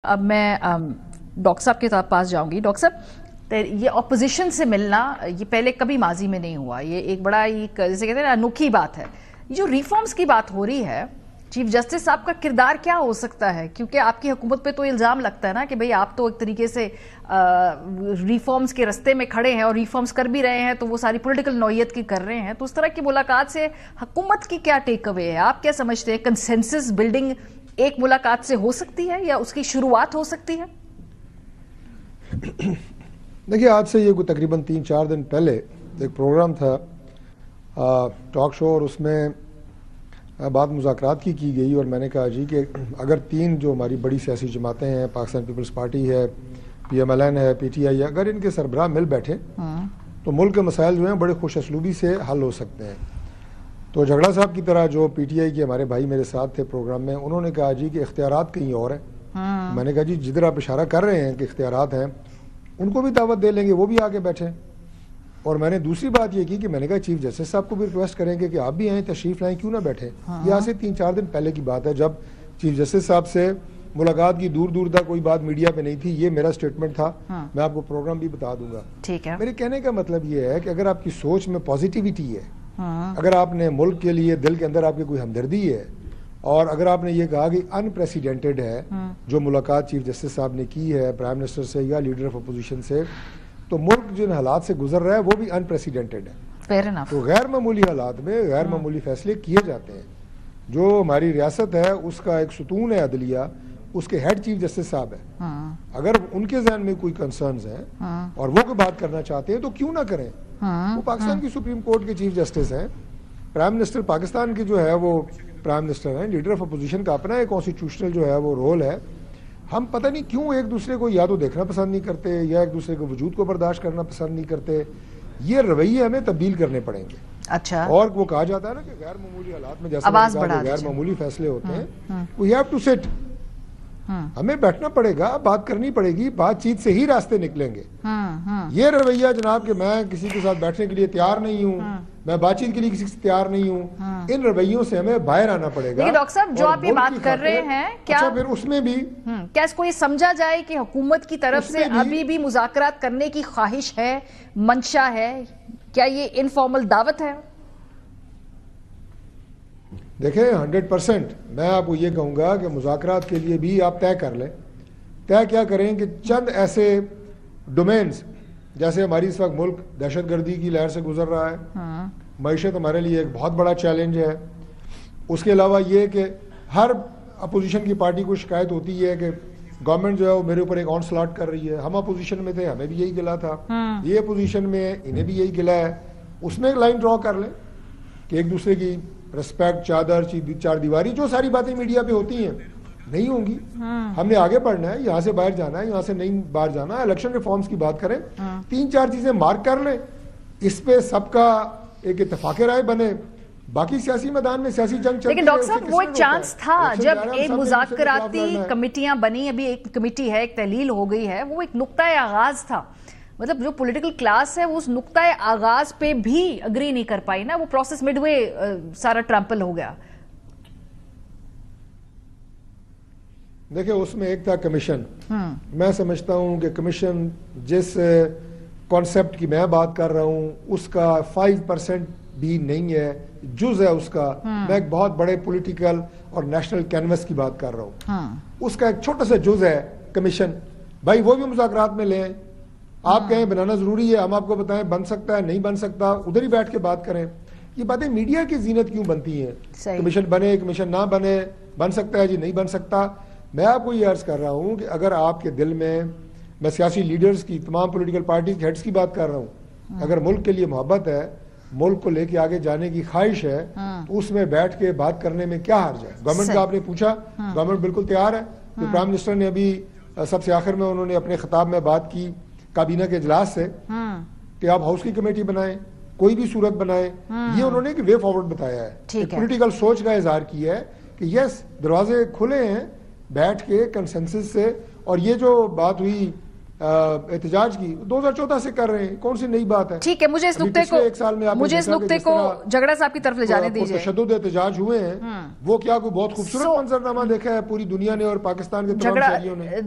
اب میں ڈاکٹر صاحب کے پاس جاؤں گی. ڈاکٹر صاحب, یہ اپوزیشن سے ملنا یہ پہلے کبھی ماضی میں نہیں ہوا, یہ ایک بڑا جیسے کہتے ہیں نا انوکھی بات ہے. جو ریفارمز کی بات ہو رہی ہے, چیف جسٹس صاحب کا کردار کیا ہو سکتا ہے؟ کیونکہ آپ کی حکومت پہ تو الزام لگتا ہے نا کہ بھئی آپ تو ایک طریقے سے ریفارمز کے رستے میں کھڑے ہیں اور ریفارمز کر بھی رہے ہیں, تو وہ ساری پولیٹیکل نوعیت کی کر رہے ہیں. تو اس طرح کی ملاقات سے حکومت کی کیا ٹیک اوے ہے؟ آپ کیا سمجھتے ہیں, کنسنسس بلڈنگ ایک ملاقات سے ہو سکتی ہے یا اس کی شروعات ہو سکتی ہے؟ دیکھیے, آج سے یہ کوئی تقریباً 3-4 دن پہلے ایک پروگرام تھا ٹاک شو, اور اس میں بات مذاکرات کی گئی, اور میں نے کہا جی کہ اگر 3 جو ہماری بڑی سیاسی جماعتیں ہیں, پاکستان پیپلز پارٹی ہے, PMLN ہے, PTI ہے, اگر ان کے سربراہ مل بیٹھے تو ملک کے مسائل جو ہیں بڑے خوش اسلوبی سے حل ہو سکتے ہیں. تو جھگڑا صاحب کی طرح جو PTI کے ہمارے بھائی میرے ساتھ تھے پروگرام میں, انہوں نے کہا جی کہ اختیارات کہیں اور ہیں. میں نے کہا جی جدھر آپ اشارہ کر رہے ہیں کہ اختیارات ہیں, ان کو بھی دعوت دے لیں گے, وہ بھی آگے بیٹھیں. اور میں نے دوسری بات یہ کی کہ میں نے کہا چیف جسٹس صاحب کو بھی ریکویسٹ کریں گے کہ آپ بھی آئیں, تشریف لائیں, کیوں نہ بیٹھیں. یہ آج سے 3-4 دن پہلے کی بات ہے, جب چیف جسٹس صاحب سے ملاقات کی دور تک کوئی بات میڈیا پہ نہیں تھی. یہ میرا سٹیٹمنٹ تھا, میں آپ کو پروگرام بھی بتا دوں گا. ٹھیک ہے. میرے کہنے کا مطلب یہ ہے کہ اگر آپ کی سوچ میں پازیٹیوٹی ہے, اگر آپ نے ملک کے لیے دل کے اندر آپ کی کوئی ہمدردی ہے, اور اگر آپ نے یہ کہا کہ انپریسیڈنٹڈ ہے جو ملاقات چیف جسٹس صاحب نے کی ہے پرائم منسٹر سے یا لیڈر آف اپوزیشن سے, تو ملک جن حالات سے گزر رہا ہے وہ بھی انپریسیڈنٹڈ ہے. تو غیر معمولی حالات میں غیر معمولی فیصلے کیے جاتے ہیں. جو ہماری ریاست ہے اس کا ایک ستون ہے عدلیہ, اس کے ہیڈ چیف جسٹس صاحب ہے. اگر ان کے ذہن میں کوئی کنسرنز ہیں اور وہ کوئی بات کرنا چاہتے ہیں تو کیوں نہ کریں. وہ پاکستان کی سپریم کورٹ کے چیف جسٹس ہیں, پرائم منسٹر پاکستان کے جو ہے وہ پرائم منسٹر ہیں, لیڈر آف اپوزیشن کا اپنا ایک کانسٹیٹیوشنل جو ہے وہ رول ہے. ہم پتہ نہیں کیوں ایک دوسرے کو یا تو دیکھنا پسند نہیں کرتے یا ایک دوسرے کے وجود کو برداشت کرنا پسند نہیں کرتے. یہ رویے ہمیں تبدیل کرنے پڑیں گے. اچھا. اور وہ کہا جاتا ہے نا کہ غیر معمولی حالات میں جیسے غیر معمولی فیصلے ہوتے ہیں, وی ہیو ٹو سٹ, ہمیں بیٹھنا پڑے گا, بات کرنی پڑے گی, بات چیت سے ہی راستے نکلیں گے. یہ رویہ جناب کہ میں کسی کے ساتھ بیٹھنے کے لیے تیار نہیں ہوں, میں بات چیت کے لیے کسی سے تیار نہیں ہوں, ان رویوں سے ہمیں باہر آنا پڑے گا. ڈاکٹر صاحب جو آپ یہ بات کر رہے ہیں, کیا پھر اس میں بھی کیا اس کو یہ سمجھا جائے کہ حکومت کی طرف سے ابھی بھی مذاکرات کرنے کی خواہش ہے, منشا ہے, کیا یہ انفارمل دعوت ہے؟ دیکھیں 100% میں آپ کو یہ کہوں گا کہ مذاکرات کے لیے بھی آپ طے کر لیں. طے کیا کریں کہ چند ایسے ڈومینز, جیسے ہماری اس وقت ملک دہشت گردی کی لہر سے گزر رہا ہے, معیشت ہمارے لیے ایک بہت بڑا چیلنج ہے. اس کے علاوہ یہ کہ ہر اپوزیشن کی پارٹی کو شکایت ہوتی ہے کہ گورنمنٹ جو ہے وہ میرے اوپر ایک آن سلاٹ کر رہی ہے. ہم اپوزیشن میں تھے, ہمیں بھی یہی گلا تھا, یہ اپوزیشن میں انہیں بھی یہی گلا ہے. اس میں ایک لائن ڈرا کر لیں کہ ایک دوسرے کی رسپیکٹ, چادر, چار دیواری, جو ساری باتیں میڈیا پہ ہوتی ہیں نہیں ہوں گی. ہم نے آگے بڑھنا ہے, یہاں سے باہر جانا ہے, یہاں سے نہیں باہر جانا. الیکشن ریفارمز کی بات کریں, 3-4 چیزیں مارک کر لیں, اس پہ سب کا ایک اتفاق رائے بنے. باقی سیاسی میدان میں سیاسی جنگ چلتی ہے. لیکن ڈاکٹر صاحب وہ ایک چانس تھا جب ایک مذاکراتی کمیٹیاں بنی, ابھی ایک کمیٹی ہے, ایک تحلیل ہو گئی ہے, وہ ایک نقطۂ آغاز تھا. مطلب جو پولیٹیکل کلاس ہے وہ اس نقطۂ آغاز پہ بھی اگری نہیں کر پائی نا, وہ پروسیس مڈ وے سارا ٹرمپل ہو گیا. دیکھیں اس میں ایک تھا کمیشن. میں سمجھتا ہوں کہ کمیشن جس کانسیپٹ کی میں بات کر رہا ہوں اس کا 5% بھی نہیں ہے, جز ہے اس کا. میں ایک بہت بڑے پولیٹیکل اور نیشنل کینوس کی بات کر رہا ہوں. اس کا ایک چھوٹا سا جز ہے کمیشن. بھائی وہ بھی مذاکرات میں لیں, آپ کہیں بنانا ضروری ہے, ہم آپ کو بتائیں بن سکتا ہے نہیں بن سکتا, ادھر ہی بیٹھ کے بات کریں. یہ باتیں میڈیا کی زینت کیوں بنتی ہیں؟ کمیشن بنے, کمیشن نہ بنے, بن سکتا ہے جی نہیں بن سکتا. میں آپ کو یہ عرض کر رہا ہوں کہ اگر آپ کے دل میں سیاسی لیڈرز کی, تمام پولیٹیکل پارٹیز کے ہیڈز کی بات کر رہا ہوں, اگر ملک کے لیے محبت ہے, ملک کو لے کے آگے جانے کی خواہش ہے, تو اس میں بیٹھ کے بات کرنے میں کیا حرج ہے؟ گورنمنٹ کا آپ نے پوچھا, گورنمنٹ بالکل تیار ہے. پرائم منسٹر نے ابھی سب سے آخر میں انہوں نے اپنے خطاب میں بات کی کابینہ کے اجلاس سے کہ آپ ہاؤس کی کمیٹی بنائیں, کوئی بھی صورت بنائیں. یہ انہوں نے ایک وے فارورڈ بتایا ہے, ایک پولیٹیکل سوچ کا اظہار کیا ہے کہ یس دروازے کھلے ہیں بیٹھ کے کنسنسس سے. اور یہ جو بات ہوئی احتجاج کی 2014 سے کر رہے ہیں, کون سی نئی بات ہے؟ ٹھیک ہے, مجھے اس نقطے کو جھگڑا صاحب کی طرف لے جانے دیجیے. تشدد احتجاج ہوئے ہیں, وہ کیا کوئی بہت خوبصورت منظرنامہ دیکھا ہے پوری دنیا نے اور پاکستان کے تمام شہریوں نے؟